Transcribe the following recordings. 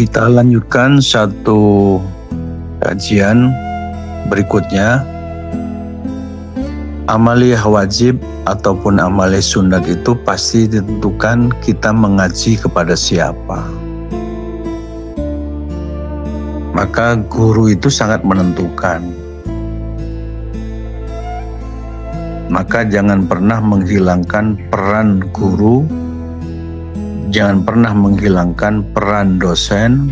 Kita lanjutkan satu kajian berikutnya. Amaliyah wajib ataupun amaliyah sunat itu pasti ditentukan kita mengaji kepada siapa. Maka guru itu sangat menentukan. Maka jangan pernah menghilangkan peran guru, jangan pernah menghilangkan peran dosen,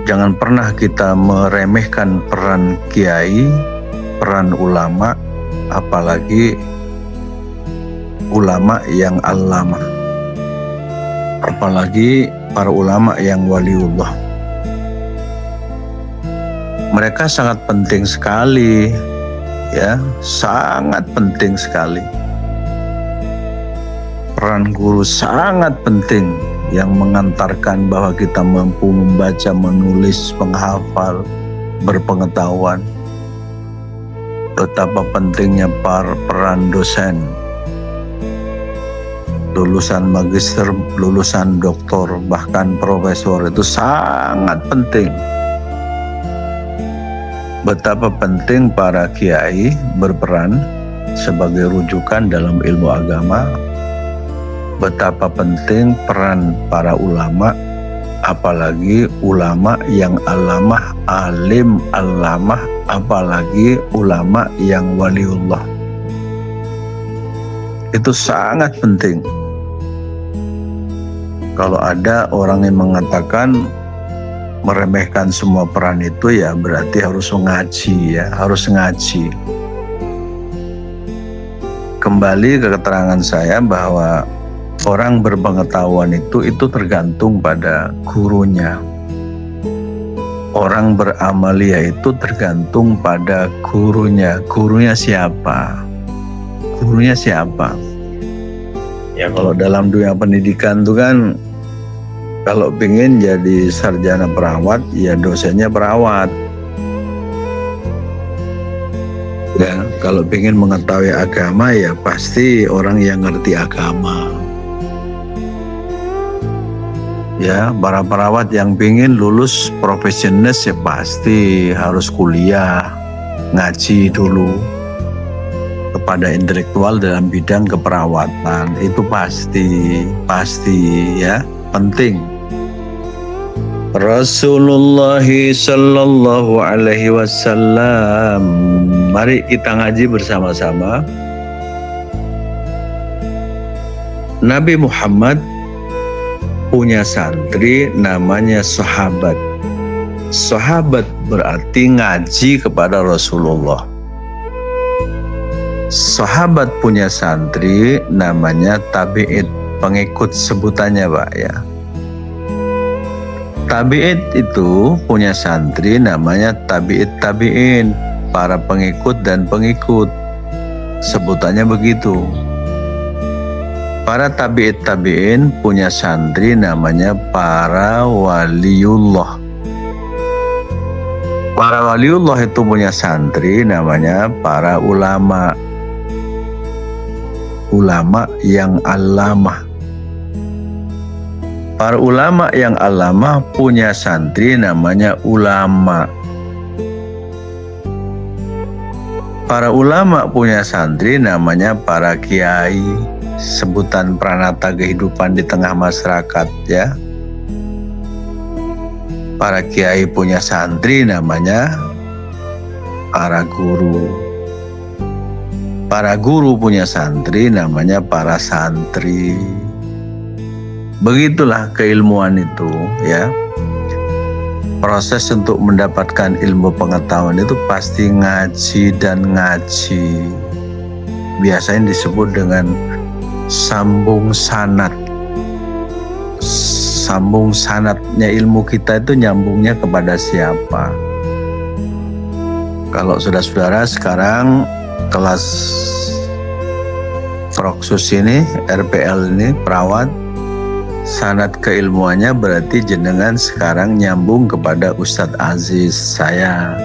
jangan pernah kita meremehkan peran kiai, peran ulama, apalagi ulama yang allamah, apalagi para ulama yang waliullah. Mereka sangat penting sekali, ya, sangat penting sekali. Peran guru sangat penting yang mengantarkan bahwa kita mampu membaca, menulis, menghafal, berpengetahuan. Betapa pentingnya peran dosen, lulusan magister, lulusan doktor, bahkan profesor itu sangat penting. Betapa penting para kiai berperan sebagai rujukan dalam ilmu agama. Betapa penting peran para ulama, apalagi ulama yang allamah, alim allamah, apalagi ulama yang waliullah. Itu sangat penting. Kalau ada orang yang mengatakan meremehkan semua peran itu, ya berarti harus ngaji, ya, harus ngaji. Kembali ke keterangan saya bahwa orang berpengetahuan itu tergantung pada gurunya. Orang beramaliyah itu tergantung pada gurunya. Gurunya siapa? Gurunya siapa? Ya kalau dalam dunia pendidikan itu kan, kalau pengen jadi sarjana perawat, ya dosennya perawat. Ya, kalau pengen mengetahui agama, ya pasti orang yang ngerti agama. Ya, para perawat yang pengen lulus profesionalis ya pasti harus kuliah, ngaji dulu kepada intelektual dalam bidang keperawatan. Itu pasti ya, penting. Rasulullah sallallahu alaihi wasallam. Mari kita ngaji bersama-sama. Nabi Muhammad punya santri namanya sahabat. Sahabat berarti ngaji kepada Rasulullah. Sahabat punya santri namanya tabi'id, pengikut sebutannya Pak ya. Tabi'id itu punya santri namanya tabi'id tabi'in, para pengikut dan pengikut, sebutannya begitu. Para tabi'id tabi'in punya santri namanya para waliullah. Para waliullah itu punya santri namanya para ulama. Ulama yang allamah. Para ulama yang allamah punya santri namanya ulama. Para ulama punya santri namanya para kiai, sebutan pranata kehidupan di tengah masyarakat ya. Para kiai punya santri namanya para guru. Para guru punya santri namanya para santri. Begitulah keilmuan itu ya. Proses untuk mendapatkan ilmu pengetahuan itu pasti ngaji dan ngaji. Biasanya disebut dengan sambung sanad. Sambung sanadnya ilmu kita itu nyambungnya kepada siapa. Kalau saudara-saudara sekarang kelas Proksus ini, RPL ini, perawat, sanad keilmuannya berarti jenengan sekarang nyambung kepada Ustadz Aziz saya.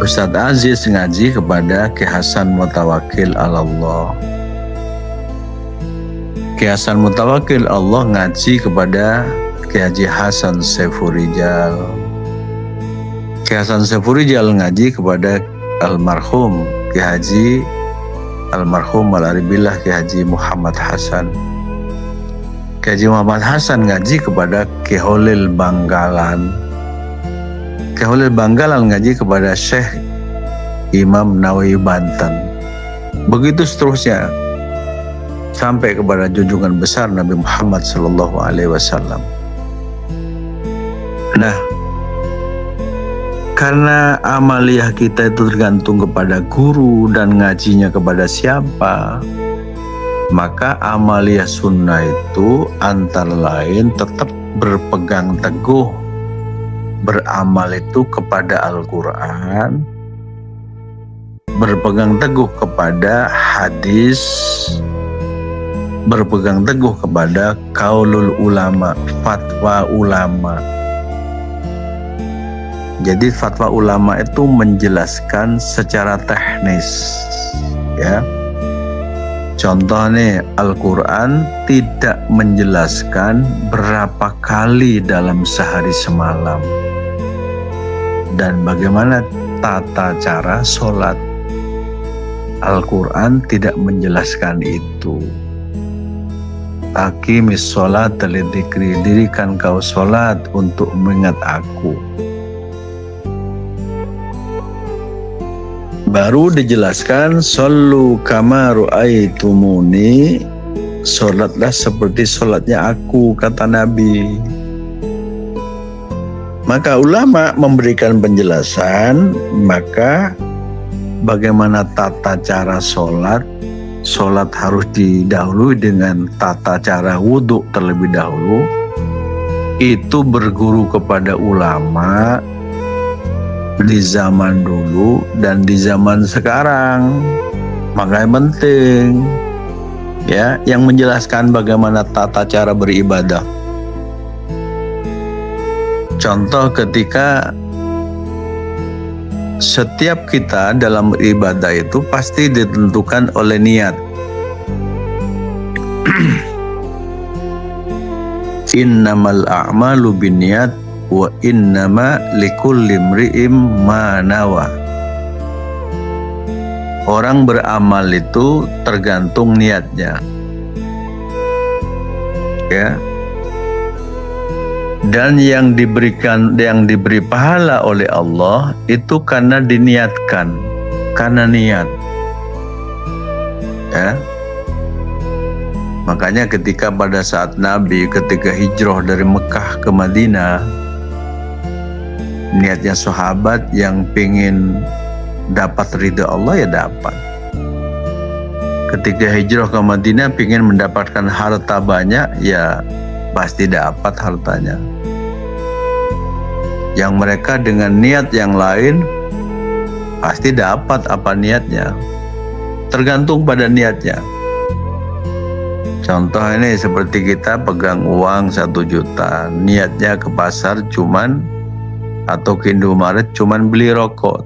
Ustadz Aziz ngaji kepada Ki Hasan Mutawakil Allah. Ki Hasan Mutawakil Allah ngaji kepada Ki Haji Hasan Saiful Rijal. Ki Hasan Saiful Rijal ngaji kepada almarhum Ki Haji almarhum Al-Aribillah Ki Haji Muhammad Hasan. Ki Haji Muhammad Hasan ngaji kepada Ki Holil Banggalan. Ki Holil Banggalan ngaji kepada Syekh Imam Nawawi Banten. Begitu seterusnya sampai kepada junjungan besar Nabi Muhammad SAW. Nah, karena amaliyah kita itu tergantung kepada guru dan ngajinya kepada siapa, maka amaliyah sunnah itu antara lain tetap berpegang teguh beramal itu kepada Al-Quran, berpegang teguh kepada hadis, berpegang teguh kepada kaulul ulama, fatwa ulama. Jadi fatwa ulama itu menjelaskan secara teknis, ya. Contoh nih, Al-Quran tidak menjelaskan berapa kali dalam sehari semalam dan bagaimana tata cara sholat. Al-Quran tidak menjelaskan itu. Aqimis sholat lidzikri, dirikan kau sholat untuk mengingat aku. Baru dijelaskan shollu kama ru'aitumuni, sholatlah seperti sholatnya aku, kata Nabi. Maka ulama memberikan penjelasan, maka bagaimana tata cara sholat. Sholat harus didahului dengan tata cara wudhu terlebih dahulu. Itu berguru kepada ulama di zaman dulu dan di zaman sekarang. Makanya penting, ya, yang menjelaskan bagaimana tata cara beribadah. Contoh ketika setiap kita dalam ibadah itu pasti ditentukan oleh niat. Innamal a'malu binniyat wa innama likulli imri'im ma nawa. Orang beramal itu tergantung niatnya, ya. Dan yang diberi pahala oleh Allah itu karena diniatkan, karena niat, ya. Makanya ketika pada saat Nabi ketika hijrah dari Mekah ke Madinah, niatnya sahabat yang pengen dapat ridha Allah, ya dapat. Ketika hijrah ke Madinah pengen mendapatkan harta banyak, ya pasti dapat hartanya. Yang mereka dengan niat yang lain pasti dapat apa niatnya, tergantung pada niatnya. Contoh ini seperti kita pegang uang 1 juta, niatnya ke pasar cuman atau ke Indomaret cuman beli rokok,